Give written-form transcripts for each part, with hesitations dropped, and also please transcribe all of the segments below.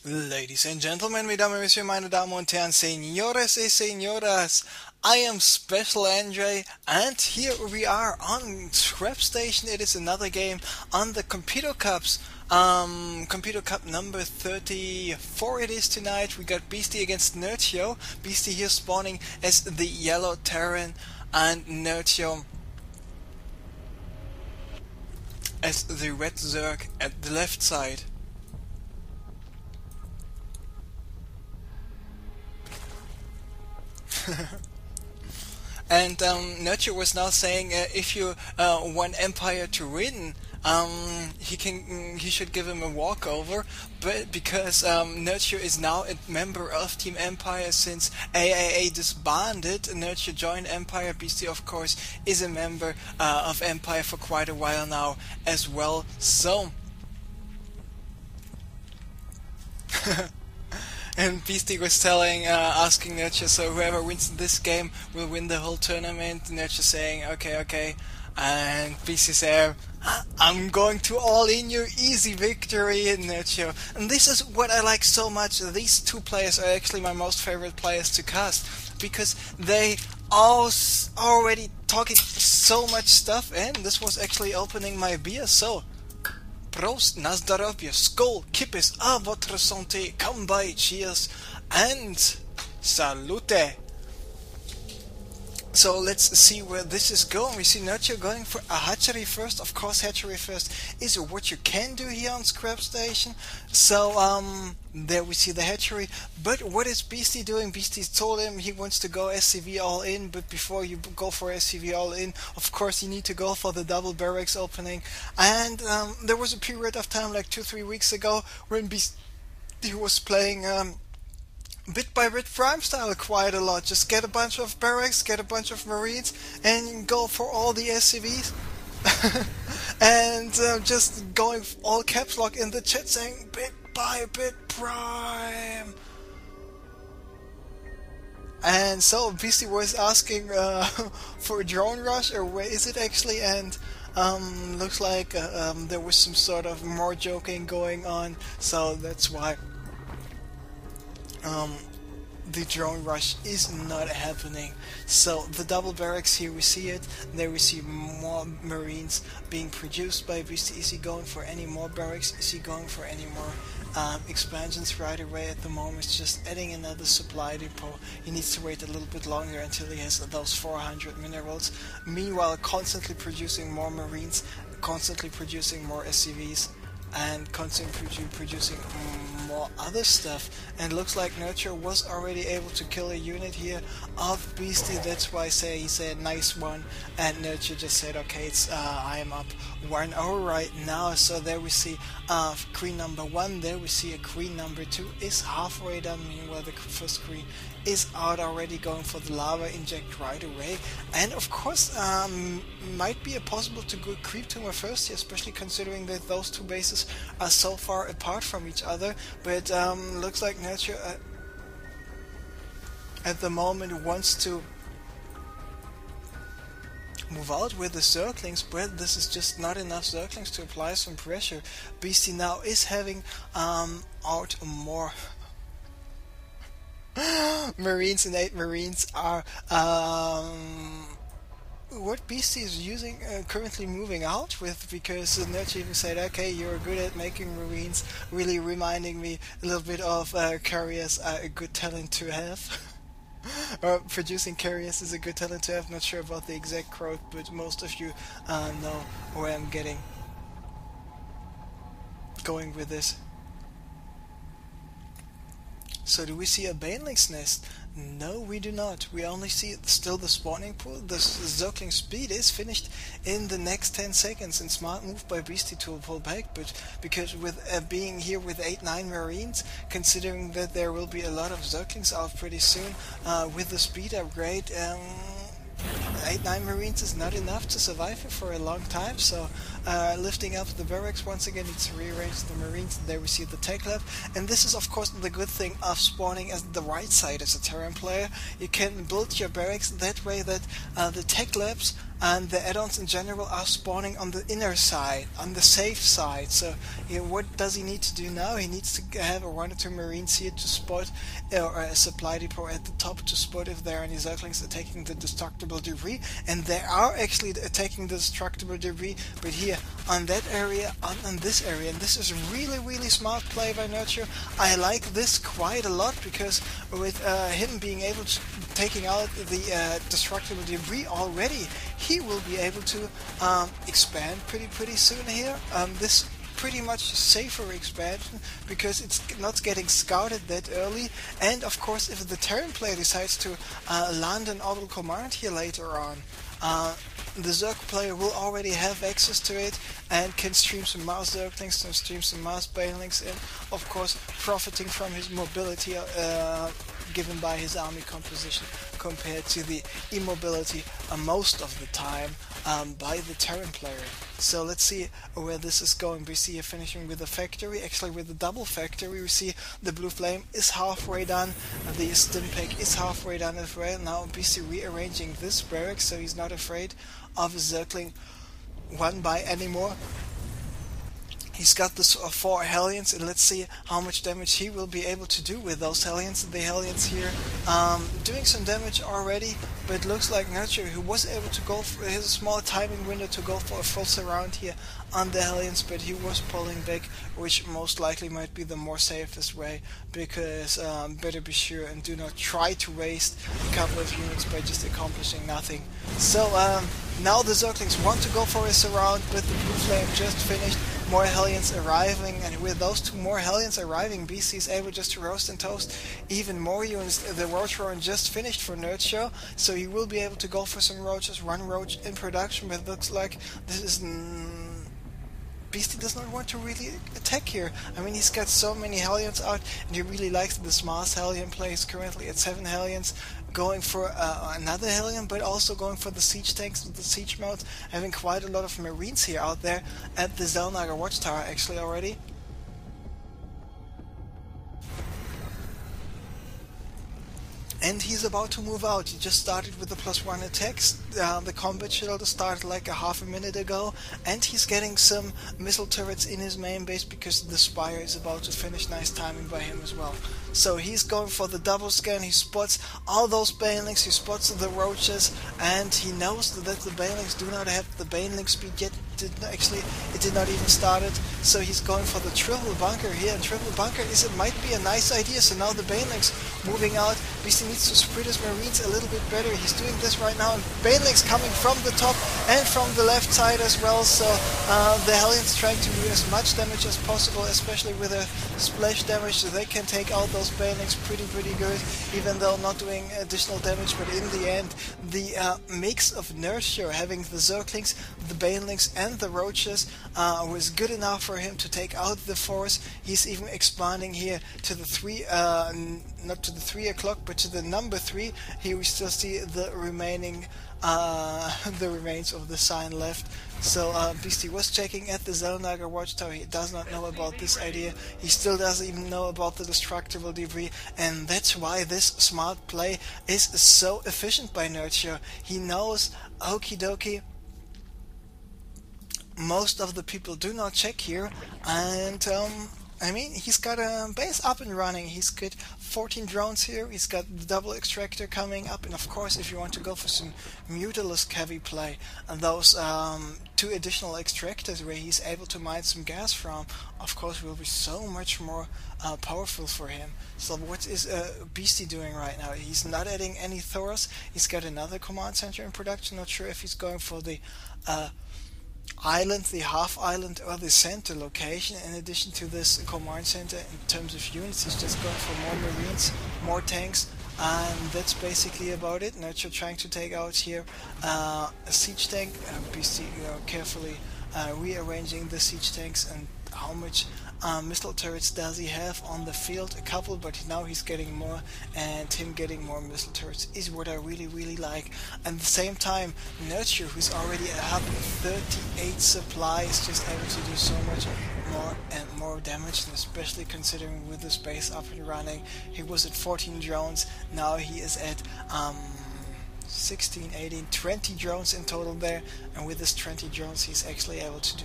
Ladies and gentlemen, mesdames et messieurs, meine Damen und Herren, señores y señoras, I am Special Andre, and here we are on Scrap Station. It is another game on the Competo Cups. Competo Cup number 34 it is tonight. We got Beastyqt against Nerchio. Beastyqt here spawning as the yellow Terran, and Nerchio as the red Zerg at the left side. And Nerchio was now saying if you want Empire to win, he should give him a walkover, but because Nerchio is now a member of Team Empire since AAA disbanded, Nerchio joined Empire. Beastyqt, of course, is a member of Empire for quite a while now as well. So. And Beastyqt was asking Nerchio, so whoever wins this game will win the whole tournament. Nerchio saying, okay. And Beastyqt said, I'm going to all in your easy victory in Nerchio. And this is what I like so much. These two players are actually my most favorite players to cast, because they all already talking so much stuff, and this was actually opening my beer, so Prost, na zdrowie, skål, kippis, a votre santé, come by, cheers, and salute! So let's see where this is going. We see Nerchio going for a hatchery first. Of course, hatchery first is what you can do here on Scrap Station. So there we see the hatchery. But what is Beastyqt doing? Beastyqt told him he wants to go SCV all in. But before you go for SCV all in, of course you need to go for the double barracks opening. And there was a period of time like 2-3 weeks ago when Beastyqt was playing bit by bit prime style quite a lot. Just get a bunch of barracks, get a bunch of marines, and go for all the SCVs. And just going all caps lock in the chat saying bit by bit prime. And so Beastyqt was asking for a drone rush, or where is it actually, and looks like there was some sort of more joking going on, so that's why the drone rush is not happening. So the double barracks, here we see it. There we see more marines being produced by Beastyqt. Is he going for any more barracks? Is he going for any more expansions right away? At the moment, it's just adding another supply depot. He needs to wait a little bit longer until he has those 400 minerals. Meanwhile, constantly producing more marines, constantly producing more SCVs, and constantly producing more other stuff. And looks like Nerchio was already able to kill a unit here of Beastyqt. That's why he said nice one, and Nerchio just said okay, it's I am up 1-0 right now. So there we see queen number 1, there we see a queen number 2 is halfway done. Meanwhile, the first queen is out already, going for the lava inject right away. And of course might be possible to go creep tumor first here, especially considering that those two bases are so far apart from each other. But looks like Nerchio at the moment wants to move out with the Zerglings, but this is just not enough Zerglings to apply some pressure. Beastyqt now is having out more Marines, and 8 Marines are what Beastyqt is using, currently moving out with, because Nerchio even said, okay, you're good at making Marines, really reminding me a little bit of carriers are a good talent to have. Or producing carriers is a good talent to have. Not sure about the exact quote, but most of you know where I'm going with this. So do we see a Baneling's nest? No, we do not. We only see still the spawning pool. The Zergling speed is finished in the next 10 seconds, and smart move by Beastyqt to pull back, but because with being here with 8-9 marines, considering that there will be a lot of Zerglings out pretty soon, with the speed upgrade, 8-9 Marines is not enough to survive here for a long time, so lifting up the barracks once again needs to rearrange the Marines. They receive the tech lab, and this is of course the good thing of spawning as the right side as a Terran player. You can build your barracks that way that the tech labs and the add-ons in general are spawning on the inner side, on the safe side. So what does he need to do now? He needs to have a 1 or 2 Marines here to spot, or a supply depot at the top to spot if there are any Zerglings attacking the destructible debris, and they are actually attacking the destructible debris, but here on that area, on this area, and this is really smart play by Nerchio. I like this quite a lot, because with him being able to taking out the destructible debris already, he will be able to expand pretty soon here. This pretty much safer expansion, because it's not getting scouted that early, and of course if the Terran player decides to land an orbital command here later on, the Zerg player will already have access to it and can stream some Mars Zerglings, and stream some Mars Banelings, and of course profiting from his mobility given by his army composition compared to the immobility most of the time by the Terran player. So let's see where this is going. We see finishing with a factory, actually with a double factory. We see the Blue Flame is halfway done, the Stimpack is halfway done as well. Now BC rearranging this barracks, so he's not afraid of a Zergling 1 by anymore. He's got this 4 Hellions, and let's see how much damage he will be able to do with those Hellions. The Hellions here doing some damage already, but it looks like Nerchio, who was able to go for his small timing window to go for a full surround here on the Hellions, but he was pulling back, which most likely might be the more safest way, because better be sure and do not try to waste a couple of units by just accomplishing nothing. So now the Zerglings want to go for a surround, but the Blue Flame just finished. More Hellions arriving, and with those 2 more Hellions arriving, BC is able just to roast and toast even more units. The Roach Run just finished for Nerchio, so he will be able to go for some Roaches, 1 Roach in production, but it looks like this is... Beastyqt does not want to really attack here. I mean, he's got so many Hellions out, and he really likes this Mars Hellion play. He's currently at 7 Hellions, going for another Hellion, but also going for the siege tanks with the siege mode, having quite a lot of Marines here out there at the Zelnaga Watchtower actually already. And he's about to move out. He just started with the +1 attacks. The combat shield started like a half a minute ago, and he's getting some missile turrets in his main base because the Spire is about to finish. Nice timing by him as well. So he's going for the double scan. He spots all those Banelings, he spots the Roaches, and he knows that the Banelings do not have the Baneling speed yet. It did not even start it. So he's going for the triple bunker here, and triple bunker might be a nice idea. So now the Banelings moving out. BC needs to spread his Marines a little bit better. He's doing this right now, and Banelings coming from the top and from the left side as well. So the Hellions trying to do as much damage as possible, especially with a splash damage, so they can take out those Banelings pretty good, even though not doing additional damage. But in the end, the mix of Nerchio having the Zerglings, the Banelings and the Roaches was good enough for him to take out the force. He's even expanding here to the 3, not to the 3 o'clock, but to the number 3. Here we still see the remaining the remains of the sign left. So Beastyqt was checking at the Zelnaga Watchtower. He does not know about this idea. He still doesn't even know about the destructible debris, and that's why this smart play is so efficient by Nerchio. He knows, okie dokie, most of the people do not check here, and I mean, he's got a base up and running. He's got 14 drones here, he's got the double extractor coming up, and of course if you want to go for some Mutalisk heavy play, and those 2 additional extractors where he's able to mine some gas from, of course will be so much more powerful for him. So what is Beastyqt doing right now? He's not adding any Thoros. He's got another command center in production. Not sure if he's going for the island, the half island, or the center location. In addition to this command center, in terms of units, he's just going for more Marines, more tanks, and that's basically about it. Nerchio trying to take out here a siege tank. Beastyqt carefully rearranging the siege tanks and how much missile turrets does he have on the field. A couple, but now he's getting more, and him getting more missile turrets is what I really like. At the same time, Nerchio, who's already at 138 supply, is just able to do so much more and more damage, and especially considering with this base up and running, he was at 14 drones, now he is at 16, 18, 20 drones in total there, and with this 20 drones he's actually able to do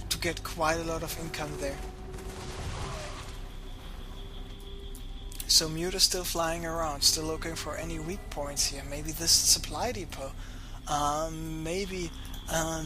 to get quite a lot of income there. So Mute is still flying around, still looking for any weak points here. Maybe this supply depot, maybe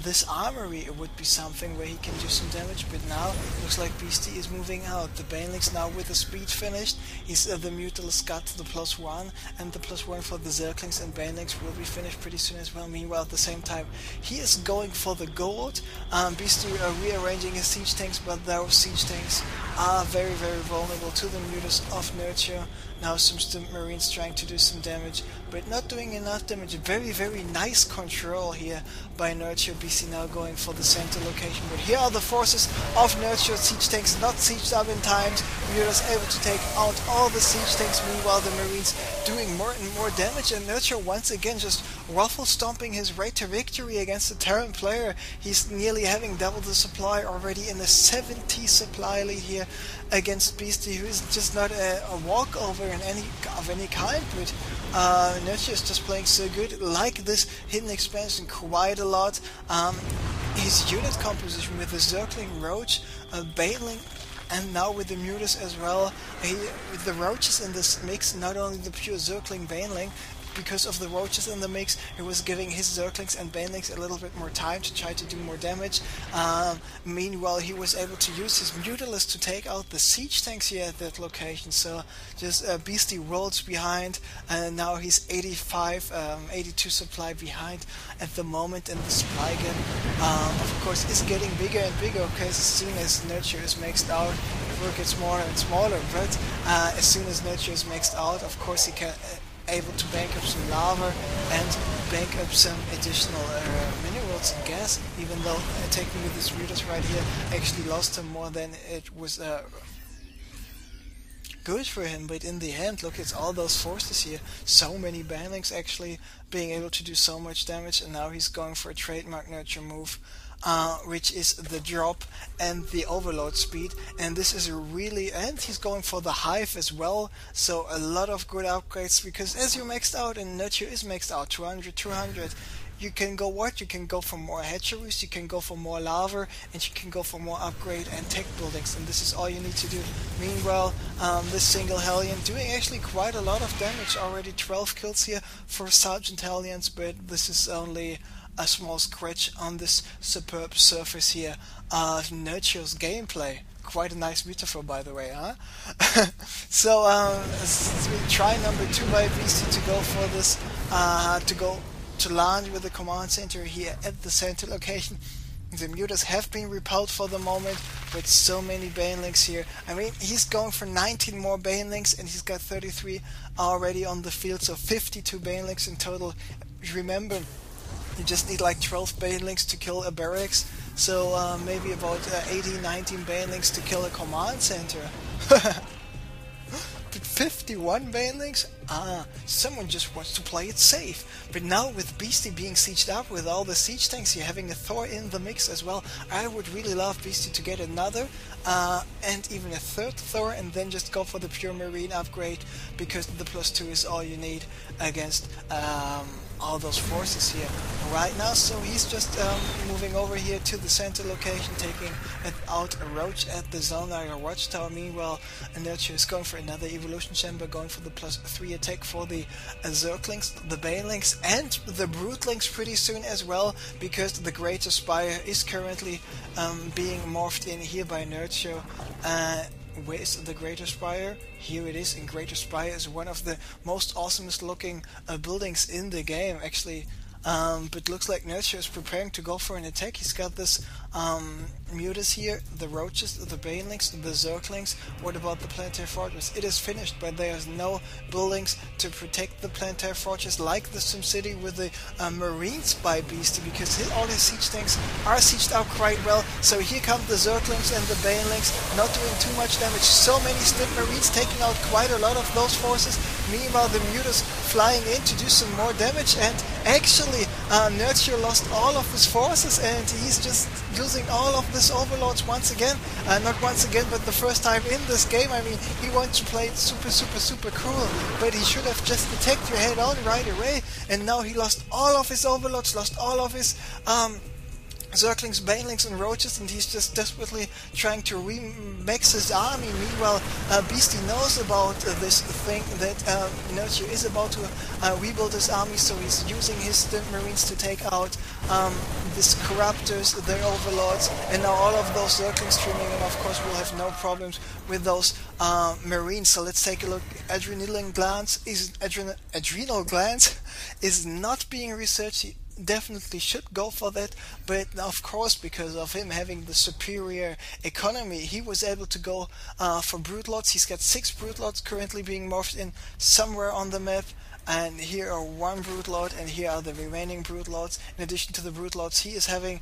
this armory, it would be something where he can do some damage, but now looks like Beasty is moving out. The Banelings now with the speed finished. He's the Mutalist got to the +1, and the +1 for the Zerglings and Banelings will be finished pretty soon as well. Meanwhile, at the same time, he is going for the gold. Beasty rearranging his siege tanks, but those siege tanks are very vulnerable to the Mutas of Nerchio. Now some Stimp Marines trying to do some damage, but not doing enough damage. Very nice control here by Nerchio. Beasty now going for the center location, but here are the forces of Nerchio. Siege tanks not sieged up in time. Muta's able to take out all the siege tanks. Meanwhile, the Marines doing more and more damage, and Nerchio once again just ruffle stomping his way to victory against the Terran player. He's nearly having double the supply already in the 70 supply lead here against Beasty, who is just not a walkover in any kind, but Nerchio is just playing so good. Like this hidden expansion quite a lot. His unit composition with the Zergling, Roach, Baneling, and now with the Mutas as well. With the Roaches in this mix, not only the pure Zergling, Baneling, because of the Roaches in the mix, it was giving his Zerglings and Banelings a little bit more time to try to do more damage. Meanwhile, he was able to use his Mutalist to take out the siege tanks here at that location. So just Beasty rolls behind, and now he's 82 supply behind at the moment, and the supply gap, of course, is getting bigger and bigger. Okay, as soon as Nerchio is maxed out, it will get smaller and smaller. But as soon as Nerchio is maxed out, of course, he can able to bank up some lava and bank up some additional minerals and gas, even though taking with this Mutas right here actually lost him more than it was good for him. But in the end, look, it's all those forces here, so many Banelings actually being able to do so much damage, and now he's going for a trademark Nerchio move, which is the drop and the overload speed, and this is and he's going for the hive as well, so a lot of good upgrades, because as you're maxed out, and Nerchio is maxed out, 200, you can go you can go for more hatcheries, you can go for more lava, and you can go for more upgrade and tech buildings, and this is all you need to do. Meanwhile, this single Hellion doing actually quite a lot of damage already, 12 kills here for Sergeant Hellions, but this is only a small scratch on this superb surface here of Nerchio's gameplay. Quite a nice metaphor, by the way, huh? So, try number 2 by Beasty to go for this, to launch with the command center here at the center location. The Mutas have been repelled for the moment, but so many Banelings here. I mean, he's going for 19 more Banelings, and he's got 33 already on the field, so 52 Banelings in total. Remember, you just need like 12 Banelings to kill a barracks, so maybe about 18-19 Banelings to kill a command center. But 51 Banelings? Someone just wants to play it safe. But now with Beasty being sieged up with all the siege tanks here, having a Thor in the mix as well, I would really love Beasty to get another and even a third Thor, and then just go for the pure Marine upgrade, because the +2 is all you need against all those forces here right now. So he's just moving over here to the center location, taking out a Roach at the Zonarger Watchtower. Meanwhile, Nerchio is going for another Evolution Chamber, going for the +3 attack for the Zerglings, the Banelings, and the Broodlings pretty soon as well, because the Greater Spire is currently being morphed in here by Nerchio. Where is the Greater Spire? Here it is, and Greater Spire is one of the most awesomest looking buildings in the game, actually. But looks like Nerchio is preparing to go for an attack. He's got this Mutas here, the Roaches, the Banelings, the Zerglings. What about the Planetary Fortress? It is finished, but there's no buildings to protect the Planetary Fortress like the SimCity with the Marines by Beastyqt, because all his siege tanks are sieged up quite well. So here come the Zerglings and the Banelings, not doing too much damage. So many Stim Marines taking out quite a lot of those forces. Meanwhile, the Mutas flying in to do some more damage, and actually Nerchio lost all of his forces, and he's just losing all of his overlords once again. Not once again, but the first time in this game. I mean, he wants to play it super cruel, but he should have just attacked you head on right away, and now he lost all of his overlords, lost all of his Zerglings, Banelings, and Roaches, and he's just desperately trying to remix his army. Meanwhile, Beastyqt knows about this thing that Nerchio is about to rebuild his army, so he's using his Stim Marines to take out these Corruptors, their overlords, and now all of those Zerglings streaming, and of course we'll have no problems with those Marines. So let's take a look. Adrenal glands is not being researched. He definitely should go for that, but of course, because of him having the superior economy, he was able to go for Brute Lords. He's got 6 Brute Lords currently being morphed in somewhere on the map, and here are 1 Brute Lord, and here are the remaining Brute Lords. In addition to the Brute Lords, he is having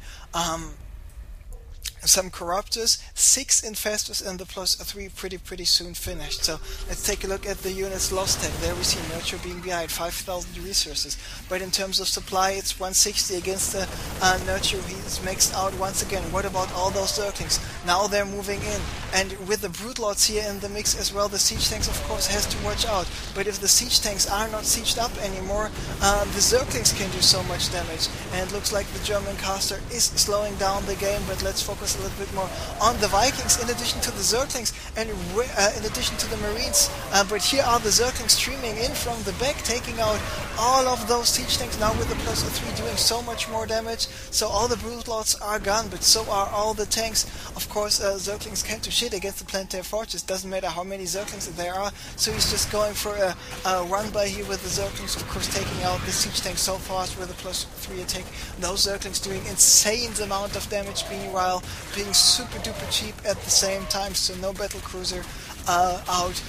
some Corruptors, 6 Infestors, and the +3 pretty soon finished. So let's take a look at the units lost tag. There we see Nerchio being behind, 5,000 resources. But in terms of supply, it's 160 against the Nerchio. He's maxed out once again. What about all those Zerglings? Now they're moving in. And with the Brute Lords here in the mix as well, the Siege Tanks of course has to watch out. But if the Siege Tanks are not sieged up anymore, the Zerglings can do so much damage. And it looks like the German caster is slowing down the game, but let's focus a little bit more on the Vikings in addition to the Zerglings and in addition to the Marines. But here are the Zerglings streaming in from the back, taking out all of those siege tanks now with the +3 doing so much more damage. So all the Brute Lords are gone, but so are all the tanks. Of course, Zerglings can't do shit against the Planetary Fortress. Doesn't matter how many Zerglings there are. So he's just going for a run by here with the Zerglings, of course taking out the siege tanks so fast with a +3 attack. Those Zerglings doing insane amount of damage, meanwhile being super duper cheap at the same time. So no battlecruiser out,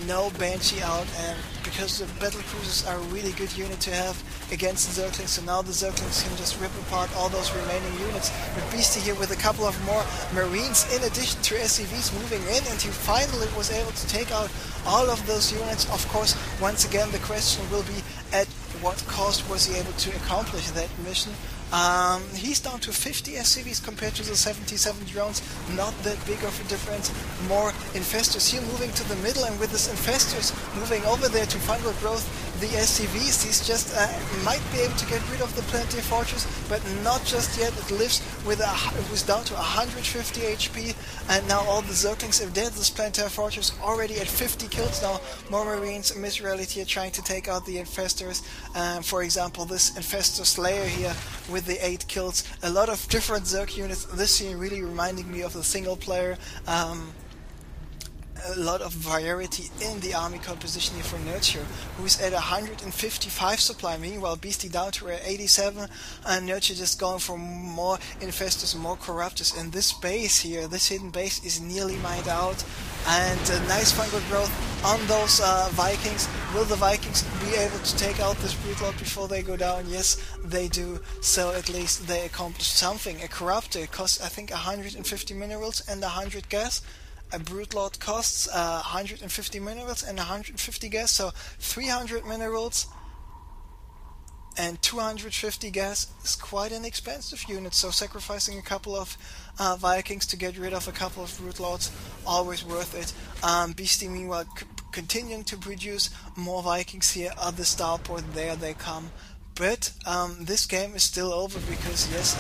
no Banshee out, and because the battlecruisers are a really good unit to have against the Zerglings, so now the Zerglings can just rip apart all those remaining units. But Beastyqt here with a couple of more Marines in addition to SCVs moving in, and he finally was able to take out all of those units. Of course, once again the question will be, at what cost was he able to accomplish that mission? He's down to 50 SCVs compared to the 77 drones, not that big of a difference. More Infestors here moving to the middle, and with this Infestors moving over there to fungal growth the SCVs, he's just might be able to get rid of the Planetary Fortress, but not just yet. It lives with it was down to 150 HP, and now all the Zerglings are dead. This Planetary Fortress already at 50 kills now. More Marines, Misreality are trying to take out the Infestors. For example, this Infestor Slayer here with the 8 kills. A lot of different Zerg units. This scene really reminding me of the single player. A lot of variety in the army composition here for Nerchio, who is at 155 supply, meanwhile Beastyqt down to 87, and Nerchio just going for more Infestors, more Corruptors, and this base here, this hidden base, is nearly mined out, and nice fungal growth on those Vikings. Will the Vikings be able to take out this Brute Lord before they go down? Yes, they do, so at least they accomplished something. A Corruptor costs, I think, 150 minerals and 100 gas. A Brute Lord costs 150 minerals and 150 gas, so 300 minerals and 250 gas is quite an expensive unit, so sacrificing a couple of Vikings to get rid of a couple of Brute Lords, always worth it. Beastyqt meanwhile continuing to produce more Vikings here at the starport. There they come. But this game is still over because, yes,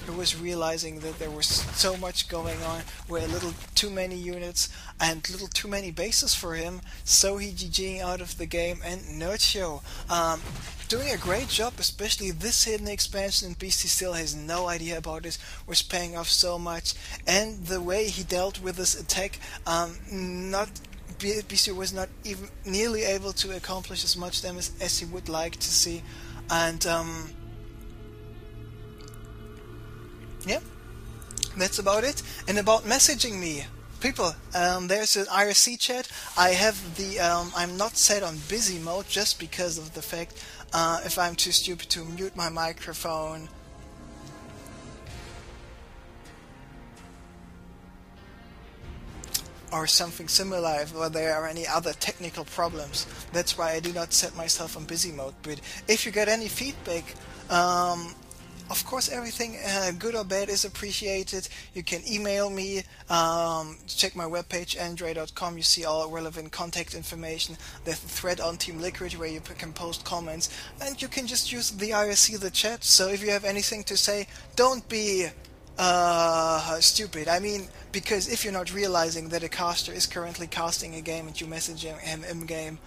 he was realizing that there was so much going on, where a little too many units and little too many bases for him, so he GGing out of the game. And Nerchio doing a great job, especially this hidden expansion, and Beastyqt still has no idea about it, was paying off so much. And the way he dealt with this attack, Beastyqt was not even nearly able to accomplish as much damage as he would like to see. And yeah, That's about it. And about messaging me, people, there's an IRC chat. I have the I'm not set on busy mode just because of the fact if I'm too stupid to mute my microphone or something similar, or there are any other technical problems. That's why I do not set myself on busy mode. But if you get any feedback, of course, everything good or bad is appreciated. You can email me, check my webpage, andre.com. You see all relevant contact information. There's a thread on Team Liquid where you can post comments, and you can just use the IRC, the chat. So if you have anything to say, don't be stupid. I mean, because if you're not realizing that a caster is currently casting a game and you message him in-game,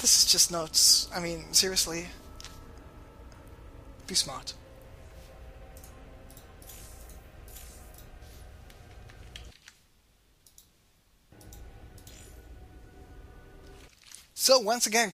this is just not... I mean, seriously. Be smart. So once again,